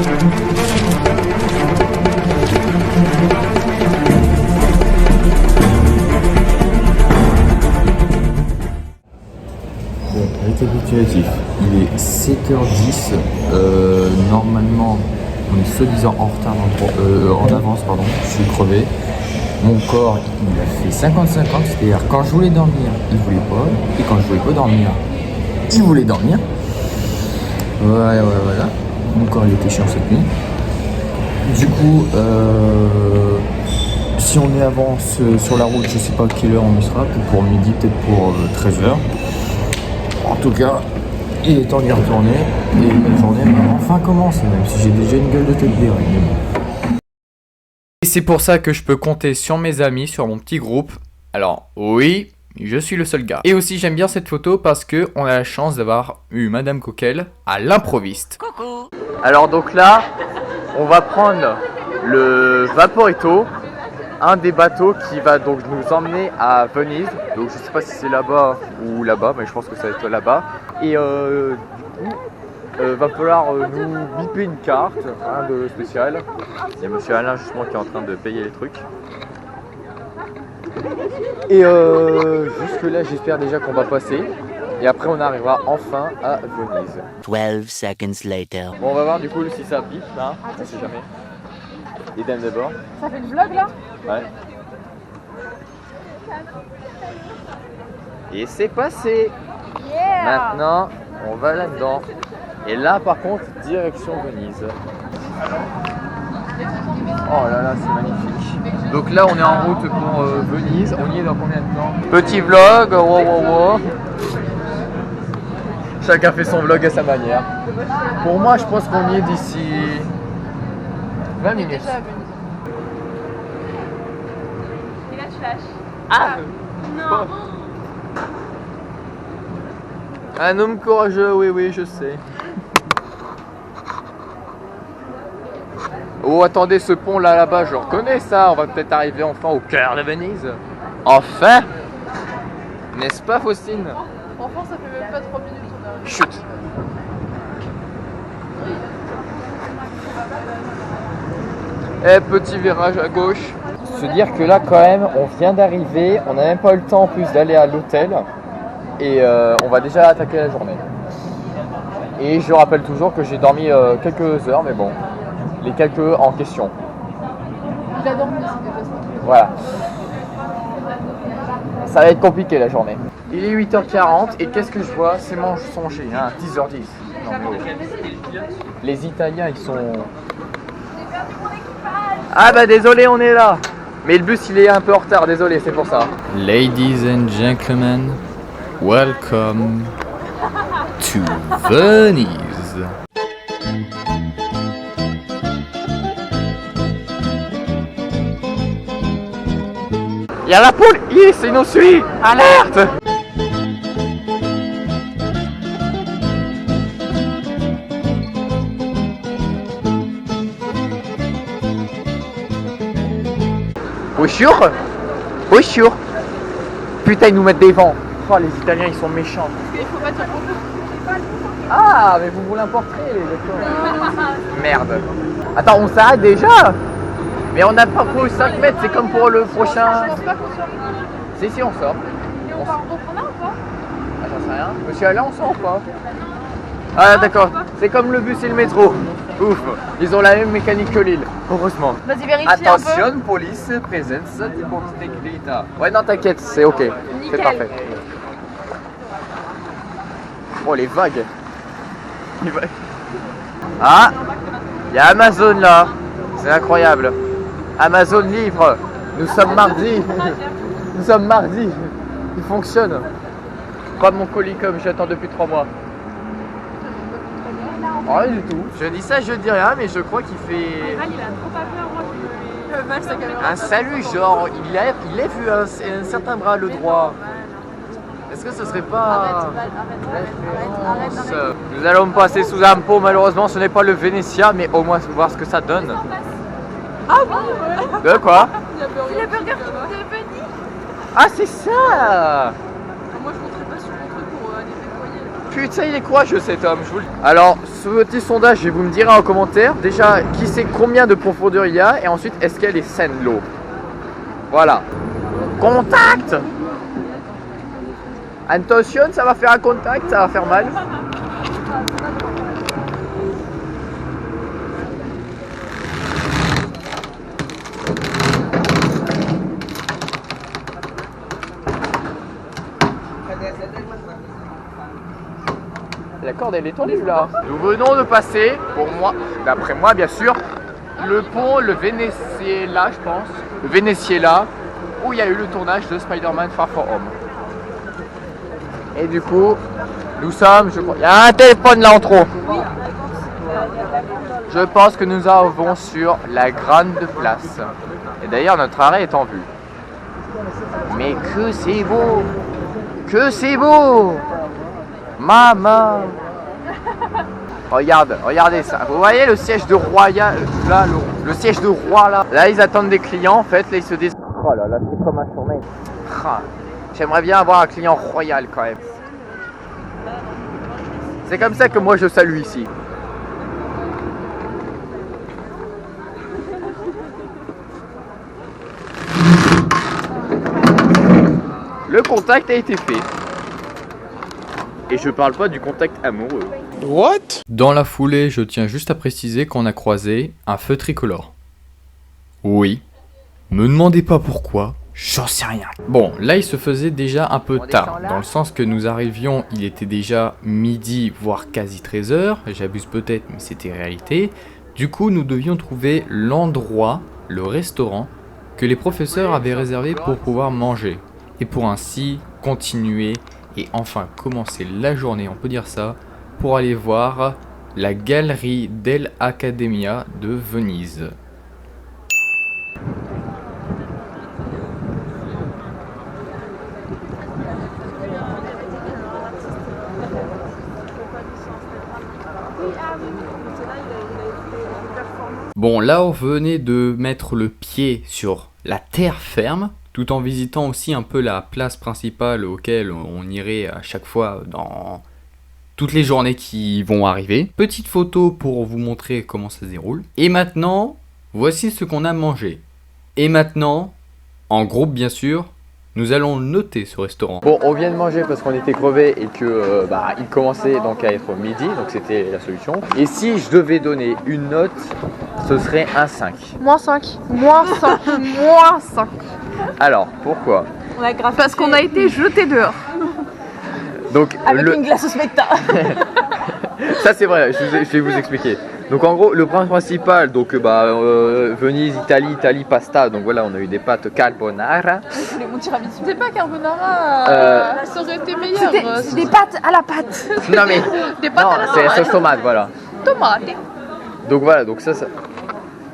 Bon, récapitulatif. Il est 7h10. Normalement, on est soi-disant en retard, en avance, pardon. Je suis crevé. Mon corps, il a fait 50-50. C'est-à-dire, quand je voulais dormir, il voulait pas. Et quand je voulais pas dormir, il voulait dormir. Voilà. Mon corps, il était chiant cette nuit. Du coup, si on est avance sur la route, je sais pas à quelle heure on y sera. Peut-être pour midi, peut-être pour 13h. En tout cas, il est temps d'y retourner et la journée va enfin commencer, même si j'ai déjà une gueule de tête bien. Et c'est pour ça que je peux compter sur mes amis, sur mon petit groupe. Alors oui, je suis le seul gars. Et aussi j'aime bien cette photo parce que on a la chance d'avoir eu Madame Coquelle à l'improviste. Coucou. Alors donc là, on va prendre le Vaporetto, un des bateaux qui va donc nous emmener à Venise. Donc je sais pas si c'est là-bas ou là-bas, mais je pense que ça va être là-bas. Et du coup, va falloir nous biper une carte, rien de spécial. Il y a monsieur Alain justement qui est en train de payer les trucs. Et jusque là j'espère déjà qu'on va passer. Et après on arrivera enfin à Venise. 12 seconds later. Bon on va voir du coup si ça bip là, on sait jamais. Les dames d'abord. Ça fait le vlog là? Ouais. Et c'est passé. Yeah. Maintenant, on va là-dedans. Et là, par contre, direction Venise. Oh là là, c'est magnifique. Donc là, on est en route pour Venise. On y est dans combien de temps? Petit vlog, wow. Chacun fait son vlog à sa manière. Pour moi, je pense qu'on y est d'ici 20 minutes. Et là tu lâches. Ah non. Un homme courageux, oui, je sais. Oh, attendez, ce pont là-bas, je reconnais ça. On va peut-être arriver enfin au cœur de Venise. Enfin. N'est-ce pas, Faustine? Enfant, ça fait même pas 3 minutes on arrive. Chut. Petit virage à gauche. Se dire que là, quand même, on vient d'arriver. On n'a même pas eu le temps en plus d'aller à l'hôtel. Et on va déjà attaquer la journée. Et je rappelle toujours que j'ai dormi quelques heures, mais bon, les quelques en question. Il a dormi aussi déjà. Voilà. Ça va être compliqué la journée. Il est 8h40 et qu'est-ce que je vois? C'est mensonger, hein, 10h10. Non, mais les Italiens, ils sont... Ah bah désolé, on est là. Mais le bus, il est un peu en retard, désolé, c'est pour ça. Ladies and gentlemen, welcome to Venise. Il y a la police, il nous suit. Alerte! Oui sûr? Oui sûr. Putain, ils nous mettent des vents. Oh, les Italiens, ils sont méchants. Il faut pas te rendre. Ah, mais vous voulez un portrait, d'accord. Merde. Attends, on s'arrête déjà? Mais on n'a pas pour 5 mètres, c'est comme pour le prochain. Je pense pas qu'on soit. Si, on sort. Et on va reprendre là ou pas? Ah, j'en sais rien. Monsieur Alain, on sort ou pas? Ah, d'accord. C'est comme le bus et le métro. Ouf. Ils ont la même mécanique que Lille. Heureusement. Vas-y, vérifie Attention, un peu. police, présence, sécurité. Ouais, non, t'inquiète, c'est ok. C'est Nickel. parfait. Oh, les vagues. Les vagues. Ah, il y a Amazon là. C'est incroyable. Amazon livre. Nous sommes mardi. Nous sommes mardi. Il fonctionne. Pas mon colis comme j'attends depuis 3 mois. Rien du tout. Je dis ça, je dis rien, mais je crois qu'il fait Il a trop pas peur, moi je me sa caméra. un salut, genre il a vu un certain bras le droit. Est-ce que ce serait pas Arrête. Nous allons passer sous un pont, malheureusement ce n'est pas le Vénétia, mais au moins voir ce que ça donne. Ah oui. De quoi? Le burger de Venise. Ah c'est ça. Moi je montrais pas sur mon truc pour aller déployer. Putain, il est courageux cet homme, je vous le dis. Alors, ce petit sondage, vous me direz en commentaire, déjà, qui sait combien de profondeur il y a, et ensuite, est-ce qu'elle est saine, l'eau? Voilà. Contact! Attention, ça va faire un contact, ça va faire mal. La corde elle est tendue là. Nous venons de passer, pour moi, d'après moi bien sûr, le pont, le Venezuela je pense, le Venezuela, où il y a eu le tournage de Spider-Man Far From Home. Et du coup, nous sommes, je crois, il y a un téléphone là en trop. Je pense que nous arrivons sur la grande place. Et d'ailleurs notre arrêt est en vue. Mais que c'est beau! Que c'est beau! Maman! Regardez ça. Vous voyez le siège de royal là, le siège de roi là. Là ils attendent des clients en fait. Là ils se disent. Oh là là, c'est comme un tournée. J'aimerais bien avoir un client royal quand même. C'est comme ça que moi je salue ici. Le contact a été fait. Et je parle pas du contact amoureux. What? Dans la foulée, je tiens juste à préciser qu'on a croisé un feu tricolore. Oui. Me demandez pas pourquoi, j'en sais rien. Bon, là il se faisait déjà un peu tard, dans le sens que nous arrivions, il était déjà midi, voire quasi 13h, j'abuse peut-être, mais c'était réalité. Du coup, nous devions trouver l'endroit, le restaurant, que les professeurs avaient réservé pour pouvoir manger. Et pour ainsi continuer et enfin commencer la journée, on peut dire ça, pour aller voir la galerie dell'Accademia de Venise. Bon, là on venait de mettre le pied sur la terre ferme, tout en visitant aussi un peu la place principale auquel on irait à chaque fois dans toutes les journées qui vont arriver. Petite photo pour vous montrer comment ça se déroule. Et maintenant, voici ce qu'on a mangé. Et maintenant, en groupe bien sûr, nous allons noter ce restaurant. Bon, on vient de manger parce qu'on était crevés et que il commençait donc à être midi, donc c'était la solution. Et si je devais donner une note, ce serait un 5. Moins 5. Moins 5. Moins 5. Alors, pourquoi? Parce qu'on a été jetés dehors. Donc, avec une glace au spectacle. Ça c'est vrai, je vais vous expliquer. Donc en gros, le principal, donc Venise, Italie, pasta. Donc voilà, on a eu des pâtes carbonara. C'était pas carbonara, ça aurait été meilleur. C'était des pâtes à la pâte. Non mais, Des pâtes à la c'est sauce tomate, voilà. tomate. Donc voilà, donc ça.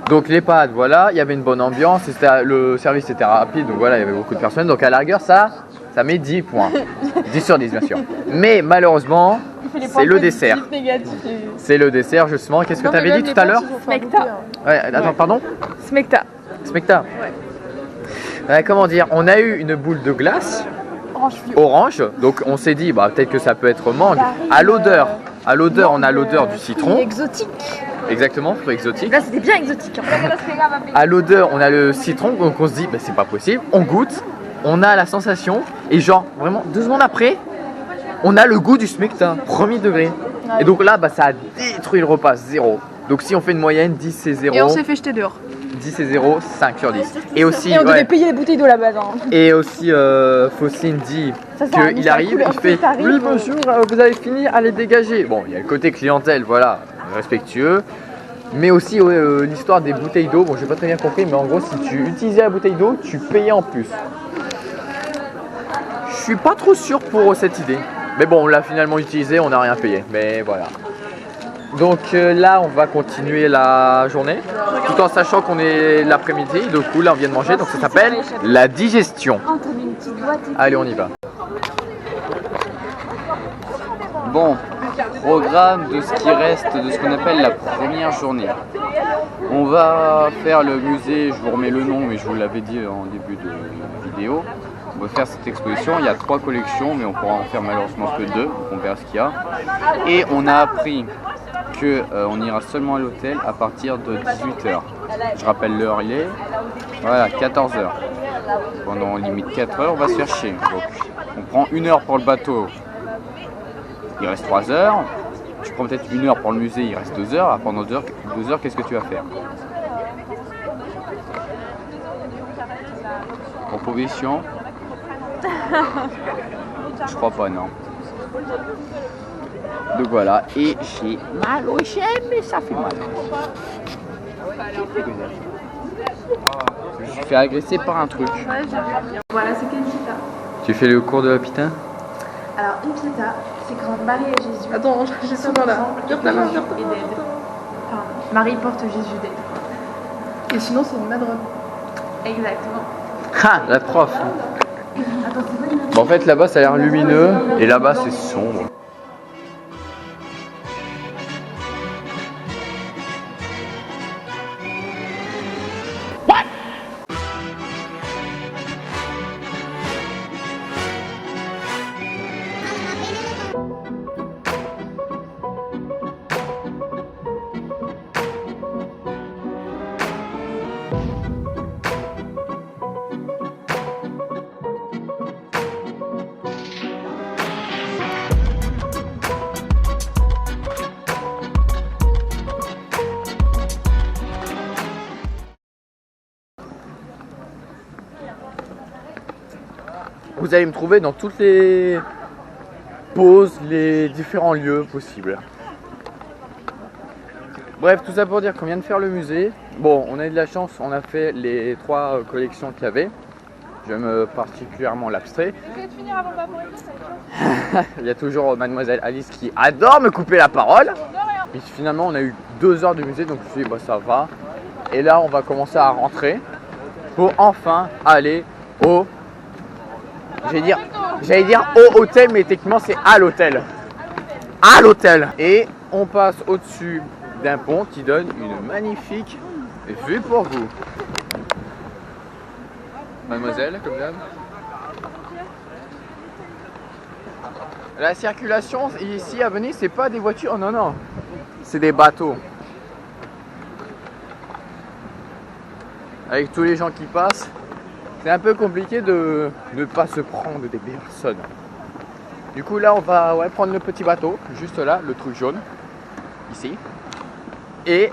Donc les pâtes, voilà, il y avait une bonne ambiance, le service était rapide, donc voilà, il y avait beaucoup de personnes. Donc à la rigueur, ça met 10 points. 10 sur 10 bien sûr. Mais malheureusement, c'est le dessert. C'est le dessert justement. Qu'est-ce que tu avais dit tout à l'heure? Smecta. Ouais, attends, pardon? Smecta. Smecta. Ouais. Comment dire? On a eu une boule de glace orange, donc on s'est dit peut-être que ça peut être mangue. À l'odeur, on a l'odeur du citron. Exotique. Exactement, fruit exotique. Là, c'était bien exotique. À l'odeur, on a le citron, donc on se dit c'est pas possible. On goûte, on a la sensation, et genre vraiment 2 secondes après, on a le goût du smecta, premier degré. Et donc là, ça a détruit le repas, 0. Donc si on fait une moyenne, 10 c'est 0. Et on s'est fait jeter dehors. 10 c'est 0, 5 sur 10. Et aussi, et on devait payer les bouteilles d'eau là-bas. Et aussi, Faucine dit qu'il arrive, il fait oui bonjour, vous avez fini, allez dégager. Bon, il y a le côté clientèle, voilà, respectueux. Mais aussi l'histoire des bouteilles d'eau, bon j'ai pas très bien compris, mais en gros si tu utilisais la bouteille d'eau, tu payais en plus. Je suis pas trop sûr pour cette idée. Mais bon, on l'a finalement utilisé, on n'a rien payé. Mais voilà. Donc là, on va continuer la journée, tout en sachant qu'on est l'après-midi. Du coup, là, on vient de manger, donc ça s'appelle la digestion. Allez, on y va. Bon, programme de ce qui reste de ce qu'on appelle la première journée. On va faire le musée, je vous remets le nom, mais je vous l'avais dit en début de vidéo. on va faire cette exposition. Il y a 3 collections, mais on pourra en faire malheureusement que 2. Donc on verra ce qu'il y a. Et on a appris que on ira seulement à l'hôtel à partir de 18h. Je rappelle l'heure, il est voilà 14h. Pendant limite 4 heures, on va se faire chier. Donc on prend 1 heure pour le bateau. Il reste 3 heures. Tu prends peut-être 1 heure pour le musée, il reste 2 heures. Pendant 2 heures, qu'est-ce que tu vas faire? Proposition? Je crois pas, non. Donc voilà, et j'ai mal aux chaînes, mais ça fait mal. Je me suis fait agresser par un truc. Voilà, c'est quelle pita? Tu fais le cours de la pita? Alors, une pita, c'est quand Marie et Jésus. Attends, j'ai son nom là. Vire ta main, Marie porte Jésus d'aide. Et sinon, c'est une madone. Exactement. Ah, la prof. Bon, en fait, là-bas, ça a l'air lumineux, et là-bas, c'est sombre. Vous allez me trouver dans toutes les pauses, les différents lieux possibles. Bref, tout ça pour dire qu'on vient de faire le musée. Bon, on a eu de la chance, on a fait les 3 collections qu'il y avait. J'aime particulièrement l'abstrait. Il y a toujours mademoiselle Alice qui adore me couper la parole. Et finalement, on a eu 2 heures de musée, donc je me suis dit, bah, ça va. Et là, on va commencer à rentrer pour enfin aller au... J'allais dire au hôtel, mais techniquement c'est à l'hôtel. À l'hôtel. Et on passe au-dessus d'un pont qui donne une magnifique vue pour vous. Mademoiselle, comme d'hab. La circulation ici à Venise, c'est pas des voitures, non, non. C'est des bateaux. Avec tous les gens qui passent. C'est un peu compliqué de ne pas se prendre des personnes. Du coup là on va prendre le petit bateau, juste là, le truc jaune, ici. Et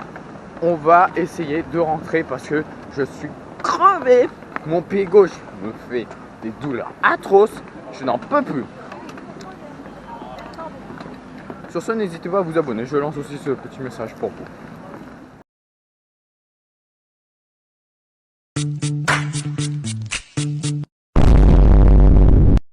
on va essayer de rentrer parce que je suis crevé. Mon pied gauche me fait des douleurs atroces, je n'en peux plus. Sur ce, n'hésitez pas à vous abonner, je lance aussi ce petit message pour vous.